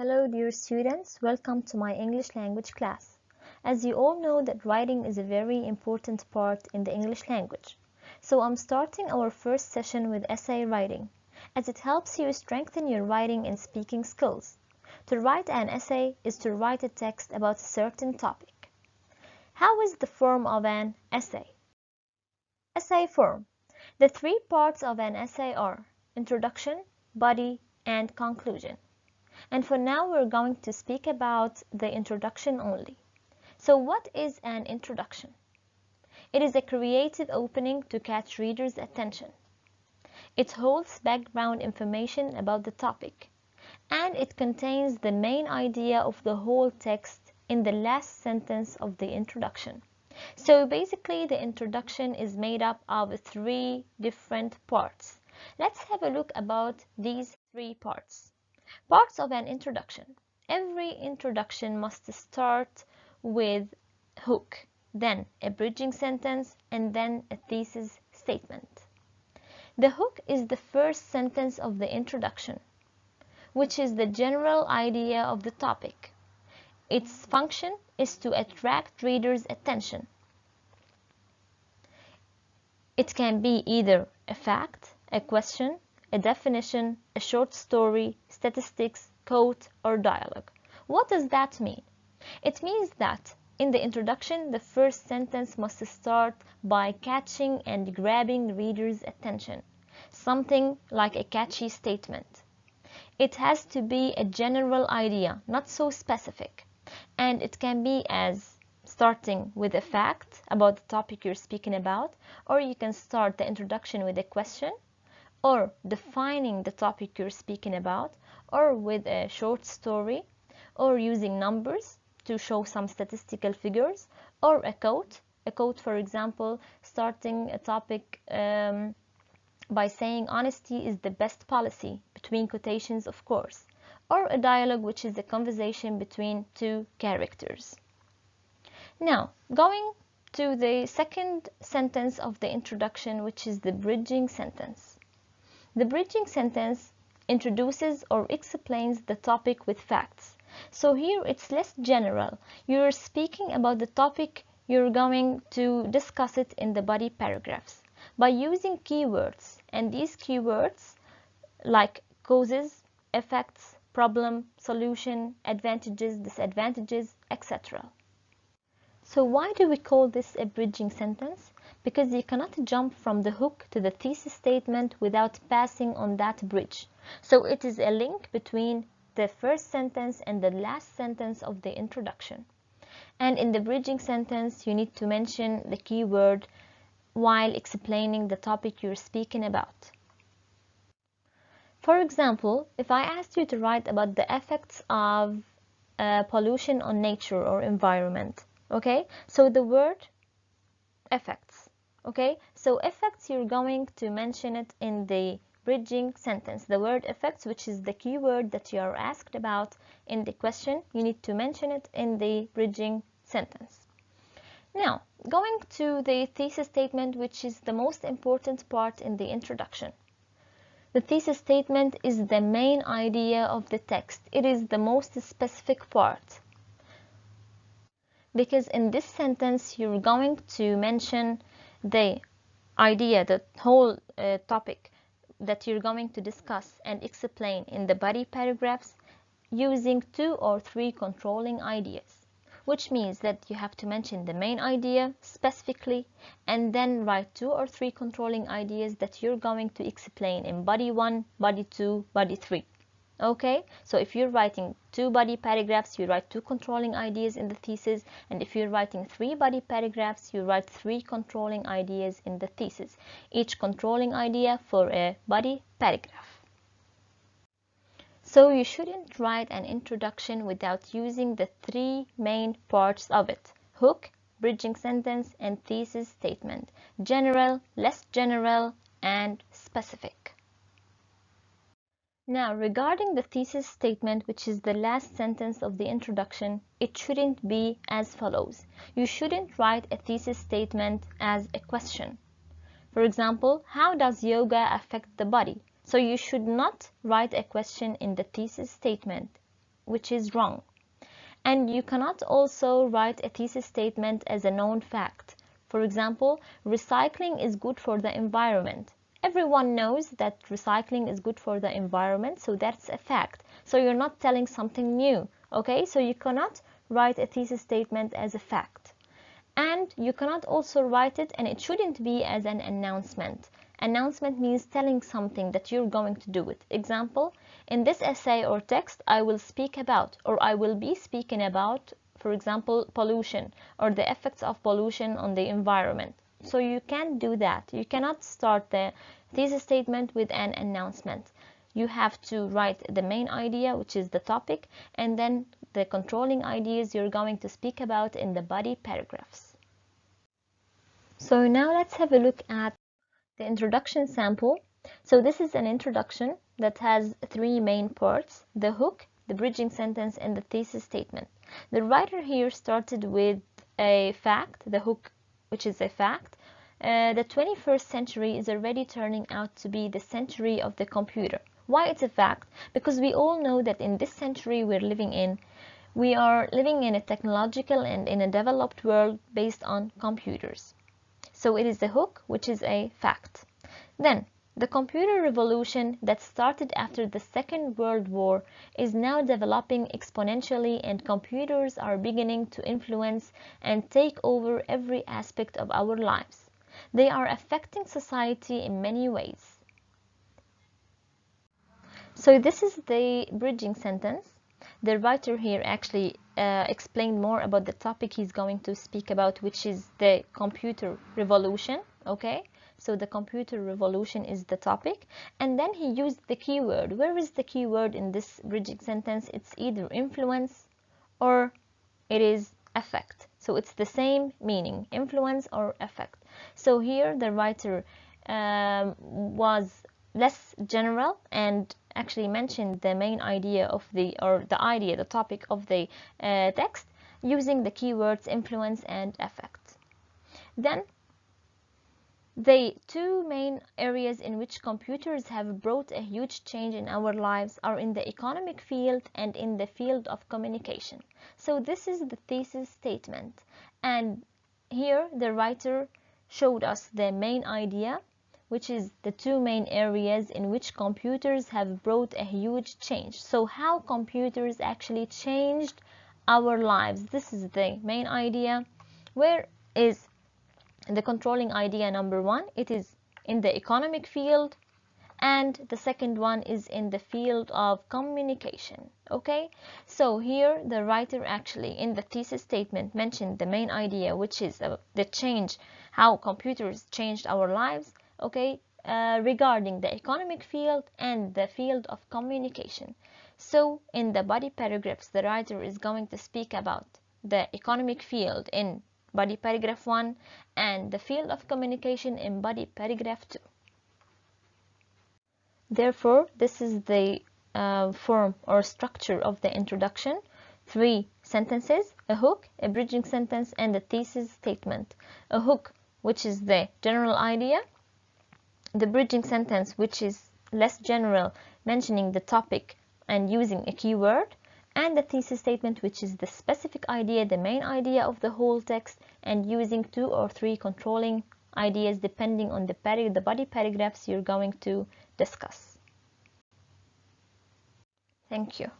Hello dear students, welcome to my English language class. As you all know that writing is a very important part in the English language. So I'm starting our first session with essay writing, as it helps you strengthen your writing and speaking skills. To write an essay is to write a text about a certain topic. How is the form of an essay? Essay form. The three parts of an essay are introduction, body, and conclusion. And for now, we're going to speak about the introduction only. So what is an introduction? It is a creative opening to catch readers' attention. It holds background information about the topic, and it contains the main idea of the whole text in the last sentence of the introduction. So basically, the introduction is made up of three different parts. Let's have a look about these three parts. Parts of an introduction. Every introduction must start with hook, then a bridging sentence, and then a thesis statement. The hook is the first sentence of the introduction, which is the general idea of the topic. Its function is to attract readers' attention. It can be either a fact, a question, a definition, a short story, statistics, quote, or dialogue. What does that mean? It means that in the introduction, the first sentence must start by catching and grabbing readers' attention, something like a catchy statement. It has to be a general idea, not so specific, and it can be as starting with a fact about the topic you're speaking about, or you can start the introduction with a question, or defining the topic you're speaking about, or with a short story, or using numbers to show some statistical figures, or a quote, for example, starting a topic by saying honesty is the best policy, between quotations of course, or a dialogue, which is a conversation between two characters. Now, going to the second sentence of the introduction, which is the bridging sentence. The bridging sentence introduces or explains the topic with facts. So here it's less general. You're speaking about the topic, you're going to discuss it in the body paragraphs by using keywords. And these keywords like causes, effects, problem, solution, advantages, disadvantages, etc. So why do we call this a bridging sentence? Because you cannot jump from the hook to the thesis statement without passing on that bridge. So it is a link between the first sentence and the last sentence of the introduction. And in the bridging sentence, you need to mention the keyword while explaining the topic you're speaking about. For example, if I asked you to write about the effects of pollution on nature or environment, okay? So the word effects. Okay, so effects, you're going to mention it in the bridging sentence. The word effects, which is the keyword that you are asked about in the question, you need to mention it in the bridging sentence. Now, going to the thesis statement, which is the most important part in the introduction. The thesis statement is the main idea of the text. It is the most specific part, because in this sentence you're going to mention the idea, the whole topic that you're going to discuss and explain in the body paragraphs using 2 or 3 controlling ideas, which means that you have to mention the main idea specifically and then write 2 or 3 controlling ideas that you're going to explain in body 1, body 2, body 3. Okay, so if you're writing 2 body paragraphs, you write 2 controlling ideas in the thesis, and if you're writing 3 body paragraphs, you write 3 controlling ideas in the thesis, each controlling idea for a body paragraph. So you shouldn't write an introduction without using the 3 main parts of it: hook, bridging sentence, and thesis statement: general, less general, and specific. Now, regarding the thesis statement, which is the last sentence of the introduction, it shouldn't be as follows. You shouldn't write a thesis statement as a question. For example, how does yoga affect the body? So you should not write a question in the thesis statement. which is wrong. And you cannot also write a thesis statement as a known fact. For example, recycling is good for the environment. Everyone knows that recycling is good for the environment, so that's a fact. So you're not telling something new, okay? So you cannot write a thesis statement as a fact. And you cannot also write it, and it shouldn't be as an announcement. Announcement means telling something that you're going to do it. Example, in this essay or text, I will speak about, or I will be speaking about, for example, pollution or the effects of pollution on the environment. So you can't do that. You cannot start the thesis statement with an announcement. You have to write the main idea, which is the topic, and then the controlling ideas you're going to speak about in the body paragraphs. So now let's have a look at the introduction sample. So this is an introduction that has three main parts: the hook, the bridging sentence, and the thesis statement. The writer here started with a fact, the hook, which is a fact. The 21st century is already turning out to be the century of the computer. Why it's a fact? Because we all know that in this century we're living in, we are living in a technological and in a developed world based on computers. So it is the hook, which is a fact. Then, the computer revolution that started after the Second World War is now developing exponentially, and computers are beginning to influence and take over every aspect of our lives. They are affecting society in many ways. So this is the bridging sentence. The writer here actually explained more about the topic he's going to speak about, which is the computer revolution. Okay, so the computer revolution is the topic, and then he used the keyword. Where is the keyword in this bridging sentence? It's either influence or it is affect. So it's the same meaning, influence or affect. So here the writer was less general and actually mentioned the main idea of the topic of the text using the keywords influence and affect. Then the two main areas in which computers have brought a huge change in our lives are in the economic field and in the field of communication. So this is the thesis statement, and here the writer showed us the main idea, which is the two main areas in which computers have brought a huge change. So how computers actually changed our lives. This is the main idea. Where is the controlling idea number one? It is in the economic field, and the second one is in the field of communication. Okay, so here the writer actually in the thesis statement mentioned the main idea, which is the change, how computers changed our lives, okay, regarding the economic field and the field of communication. So in the body paragraphs, the writer is going to speak about the economic field in body paragraph 1 and the field of communication in body paragraph 2. Therefore, this is the form or structure of the introduction: 3 sentences, a hook, a bridging sentence, and a thesis statement. A hook, which is the general idea, the bridging sentence, which is less general, mentioning the topic and using a keyword, and the thesis statement, which is the specific idea, the main idea of the whole text, and using 2 or 3 controlling ideas depending on the body paragraphs you're going to discuss. Thank you.